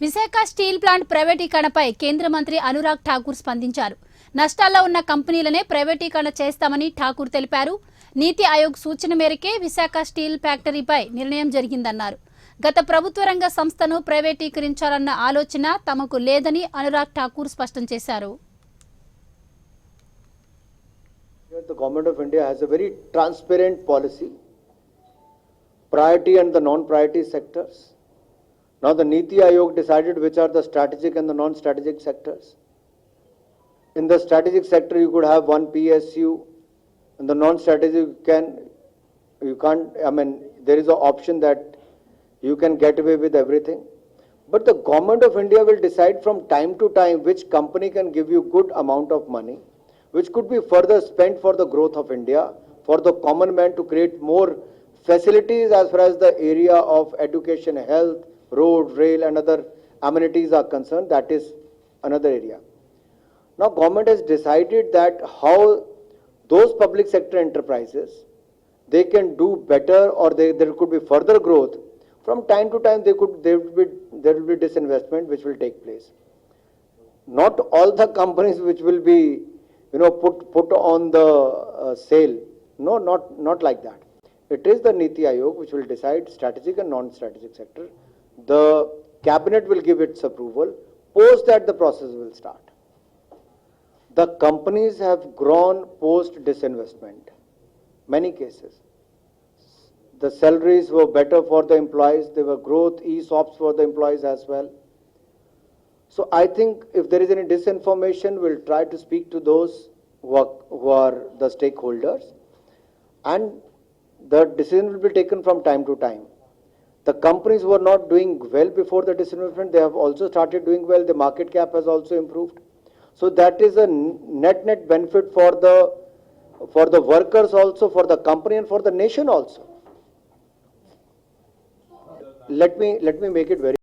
Visakha steel plant ప్రైవేటీకరణపై కేంద్ర మంత్రి అనురాగ్ ఠాకూర్ స్పందించారు. నష్టాల్లో ఉన్న కంపెనీలనే ప్రైవేటీకరణ చేస్తామని ఠాకూర్ తెలిపారు. నీతి ఆయోగ్ సూచన మేరకే విశాఖ స్టీల్ ఫ్యాక్టరీపై నిర్ణయం జరిగిందన్నారు. గత ప్రభుత్వ రంగ సంస్థను ప్రైవేటీకరించాలన్న ఆలోచన తమకు లేదని అనురాగ్ ఠాకూర్ స్పష్టం చేశారు. The Government of India has a very transparent policy, priority and the non-priority sectors. Now the Niti Aayog decided which are the strategic and the non-strategic sectors. In the strategic sector you could have one PSU, in the non-strategic you can't, there is an option that you can get away with everything. But the Government of India will decide from time to time which company can give you good amount of money, which could be further spent for the growth of India, for the common man to create more facilities as far as the area of education, health, road, rail and other amenities are concerned. That is another area. Now government has decided that how those public sector enterprises, they can do better or there could be further growth. From time to time there will be disinvestment which will take place. Not all the companies which will be put on the sale. No, not like that. It is the Niti Aayog which will decide strategic and non-strategic sector. The cabinet will give its approval. Post that the process will start. The companies have grown post disinvestment. Many cases. The salaries were better for the employees. There were growth, ESOPs for the employees as well. So I think if there is any disinformation, we'll try to speak to those who are the stakeholders, and the decision will be taken from time to time. The companies who were not doing well before the disinvestment, they have also started doing well. The market cap has also improved. So that is a net benefit for the workers also, for the company and for the nation also. Let me make it very